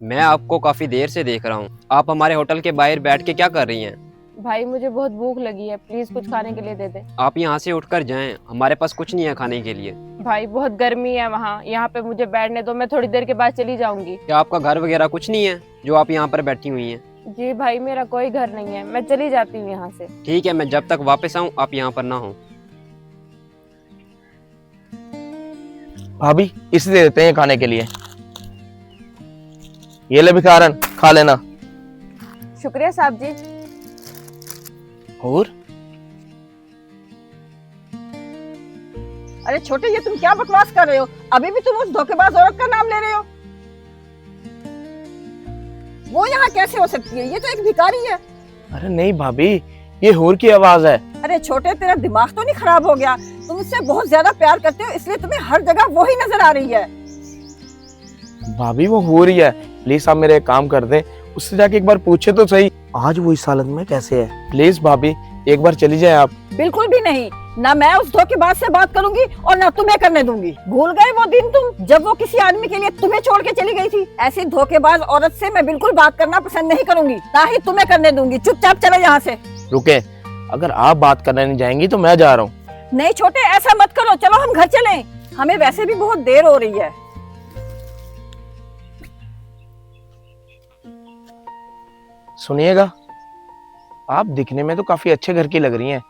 मैं आपको काफी देर से देख रहा हूँ। आप हमारे होटल के बाहर बैठ के क्या कर रही हैं? भाई मुझे बहुत भूख लगी है, प्लीज कुछ खाने के लिए दे दे। आप यहाँ से उठकर जाएं, हमारे पास कुछ नहीं है खाने के लिए। भाई बहुत गर्मी है वहाँ, यहाँ पे मुझे बैठने दो, मैं थोड़ी देर के बाद चली जाऊंगी। क्या आपका घर वगैरह कुछ नहीं है जो आप यहाँ पर बैठी हुई हैं? जी भाई, मेरा कोई घर नहीं है, मैं चली जाती हूँ यहाँ से। ठीक है, मैं जब तक वापस आऊँ आप यहाँ पर ना हो। भाभी इसे दे देते हैं खाने के लिए। ये ले भिखारन, खा लेना। शुक्रिया साहब जी। और अरे छोटे, ये तुम क्या बकवास कर रहे हो? अभी भी तुम उस धोखेबाज औरत का नाम ले रहे हो? वो यहाँ कैसे हो सकती है? ये तो एक भिखारी है। अरे नहीं भाभी, ये हूर की आवाज है। अरे छोटे, तेरा दिमाग तो नहीं खराब हो गया? तुम उससे बहुत ज्यादा प्यार करते हो, इसलिए तुम्हें हर जगह वो ही नजर आ रही है। भाभी वो हूर ही है। प्लीज आप मेरे एक काम कर दें, उससे जाके एक बार पूछे तो सही आज वो इस हालत में कैसे है। प्लीज भाभी एक बार चली जाए आप। बिल्कुल भी नहीं, ना मैं उस धोखेबाज से बात करूंगी और ना तुम्हें करने दूंगी। भूल गए वो दिन तुम, जब वो किसी आदमी के लिए तुम्हें छोड़ के चली गई थी? ऐसी धोखेबाज औरत से मैं बिल्कुल बात करना पसंद नहीं करूंगी, ना ही तुम्हें करने दूंगी। चुपचाप चले यहाँ से। रुके, अगर आप बात करने नहीं जाएंगी तो मैं जा रहा हूँ। नहीं छोटे, ऐसा मत करो, चलो हम घर चलें, हमें वैसे भी बहुत देर हो रही है। सुनिएगा, आप दिखने में तो काफी अच्छे घर की लग रही हैं,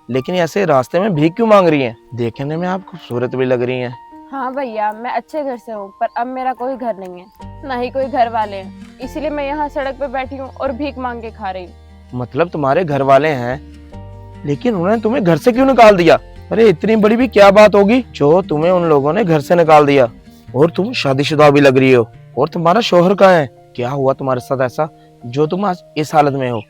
लेकिन ऐसे रास्ते में भीख क्यों मांग रही हैं? देखने में आप खूबसूरत भी लग रही हैं। हाँ भैया, मैं अच्छे घर से हूँ, पर अब मेरा कोई घर नहीं है, ना ही कोई घर वाले हैं, इसीलिए मैं यहाँ सड़क पे बैठी हूँ और भीख मांग के खा रही हूँ। मतलब तुम्हारे घर वाले हैं, लेकिन उन्होंने तुम्हें घर से क्यों निकाल दिया? अरे इतनी बड़ी भी क्या बात होगी जो तुम्हें उन लोगों ने घर से निकाल दिया? और तुम शादीशुदा भी लग रही हो। और तुम्हारा शोहर कहाँ है? क्या हुआ तुम्हारे साथ ऐसा जो तुम आज इस हालत में हो?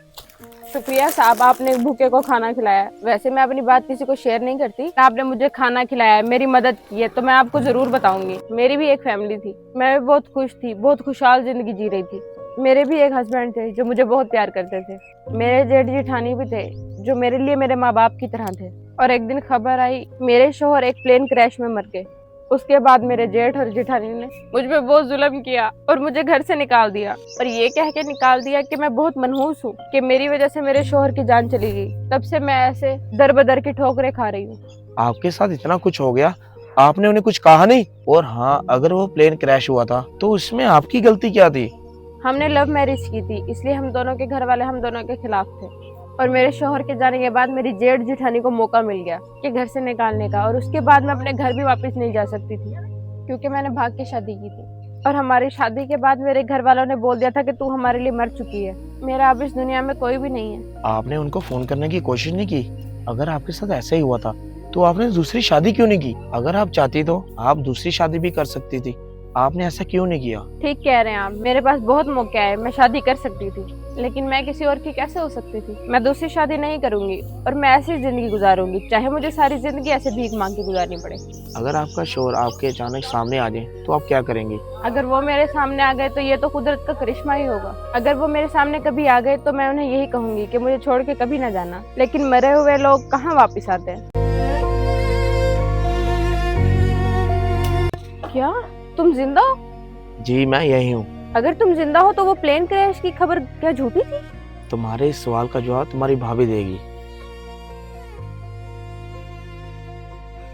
शुक्रिया साहब, आपने भूखे को खाना खिलाया। वैसे मैं अपनी बात किसी को शेयर नहीं करती, आपने मुझे खाना खिलाया, मेरी मदद की है, तो मैं आपको जरूर बताऊंगी। मेरी भी एक फैमिली थी, मैं भी बहुत खुश थी, बहुत खुशहाल जिंदगी जी रही थी। मेरे भी एक हस्बैंड थे जो मुझे बहुत प्यार करते थे। मेरे जेठ जेठानी भी थे जो मेरे लिए मेरे माँ बाप की तरह थे। और एक दिन खबर आई मेरे शोहर एक प्लेन क्रैश में मर गए। उसके बाद मेरे जेठ और जेठानी ने मुझ पे बहुत जुल्म किया और मुझे घर से निकाल दिया, और ये कह के निकाल दिया कि मैं बहुत मनहूस हूँ कि मेरी वजह से मेरे शोहर की जान चली गई। तब से मैं ऐसे दर बदर की ठोकरें खा रही हूँ। आपके साथ इतना कुछ हो गया, आपने उन्हें कुछ कहा नहीं? और हाँ, अगर वो प्लेन क्रैश हुआ था तो उसमें आपकी गलती क्या थी? हमने लव मैरिज की थी, इसलिए हम दोनों के घर वाले हम दोनों के खिलाफ थे। और मेरे शोहर के जाने के बाद मेरी जेठ जेठानी को मौका मिल गया कि घर से निकालने का, और उसके बाद मैं अपने घर भी वापस नहीं जा सकती थी क्योंकि मैंने भाग के शादी की थी। और हमारी शादी के बाद मेरे घर वालों ने बोल दिया था कि तू हमारे लिए मर चुकी है, मेरा अब इस दुनिया में कोई भी नहीं है। आपने उनको फोन करने की कोशिश नहीं की? अगर आपके साथ ऐसा ही हुआ था तो आपने दूसरी शादी क्यों नहीं की? अगर आप चाहती तो आप दूसरी शादी भी कर सकती थी, आपने ऐसा क्यों नहीं किया? ठीक कह रहे हैं आप, मेरे पास बहुत मौके आए, मैं शादी कर सकती थी, लेकिन मैं किसी और की कैसे हो सकती थी? मैं दूसरी शादी नहीं करूंगी और मैं ऐसी जिंदगी गुजारूंगी, चाहे मुझे सारी जिंदगी ऐसे भीख मांग के गुजारनी पड़े। अगर आपका शोहर आपके अचानक सामने आ जाए तो आप क्या करेंगे? अगर वो मेरे सामने आ गए तो ये तो कुदरत का करिश्मा ही होगा। अगर वो मेरे सामने कभी आ गए तो मैं उन्हें यही कहूंगी कि मुझे छोड़ के कभी न जाना, लेकिन मरे हुए लोग कहाँ वापिस आते हैं? क्या तुम जिंदा हो? जी मैं यही हूँ। अगर तुम जिंदा हो तो वो प्लेन क्रैश की खबर क्या झूठी थी? तुम्हारे इस सवाल का जवाब तुम्हारी भाभी देगी।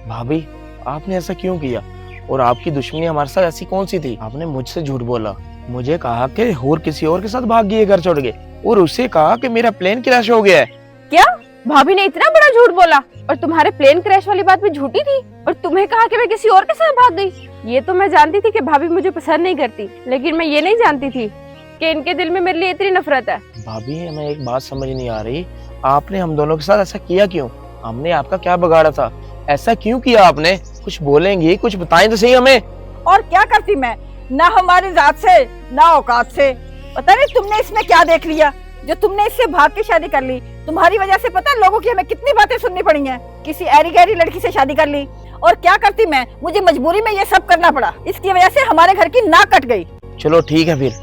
भाभी आपने ऐसा क्यों किया? और आपकी दुश्मनी हमारे साथ ऐसी कौन सी थी? आपने मुझसे झूठ बोला, मुझे कहा कि और किसी और के साथ भाग गई है घर छोड़ के, और उससे कहा कि मेरा प्लेन क्रैश हो गया है। क्या भाभी ने इतना बड़ा झूठ बोला? और तुम्हारे प्लेन क्रैश वाली बात भी झूठी थी? और तुम्हें कहा कि मैं किसी और के साथ भाग गई? ये तो मैं जानती थी कि भाभी मुझे पसंद नहीं करती, लेकिन मैं ये नहीं जानती थी कि इनके दिल में मेरे लिए इतनी नफरत है। भाभी हमें एक बात समझ नहीं आ रही, आपने हम दोनों के साथ ऐसा किया क्यों? हमने आपका क्या बिगाड़ा था? ऐसा क्यों किया आपने? कुछ बोलेंगी, कुछ बताएं तो सही हमें। और क्या करती मैं, ना हमारी जात से ना औकात से। पता नहीं तुमने इसमें क्या देख लिया जो तुमने इससे भाग के शादी कर ली। तुम्हारी वजह से पता है लोगों की हमें कितनी बातें सुननी पड़ी हैं। किसी ऐरी गैरी लड़की से शादी कर ली, और क्या करती मैं, मुझे मजबूरी में ये सब करना पड़ा। इसकी वजह से हमारे घर की नाक कट गई। चलो ठीक है, फिर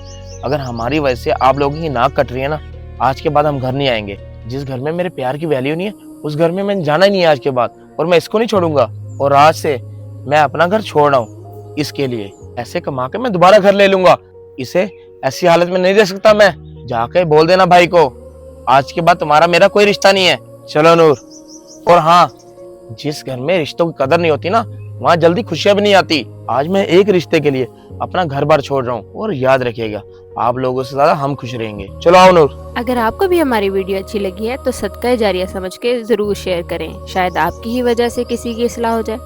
अगर हमारी वजह से आप लोगों की नाक कट रही है ना, आज के बाद हम घर नहीं आएंगे। जिस घर में मेरे प्यार की वैल्यू नहीं है उस घर में मैंने जाना ही नहीं है आज के बाद, और मैं इसको नहीं छोड़ूंगा। और आज से मैं अपना घर छोड़ रहा हूँ, इसके लिए ऐसे कमा के मैं दोबारा घर ले लूंगा। इसे ऐसी हालत में नहीं रह सकता मैं। जाके बोल देना भाई को, आज के बाद तुम्हारा मेरा कोई रिश्ता नहीं है। चलो नूर। और हाँ, जिस घर में रिश्तों की कदर नहीं होती ना, वहाँ जल्दी खुशियां भी नहीं आती। आज मैं एक रिश्ते के लिए अपना घर बार छोड़ रहा हूँ, और याद रखिएगा आप लोगों से ज्यादा हम खुश रहेंगे। चलो आओ नूर। अगर आपको भी हमारी वीडियो अच्छी लगी है तो सदका जारिया समझ के जरूर शेयर करें, शायद आपकी ही वजह से किसी की इस्लाह हो जाए।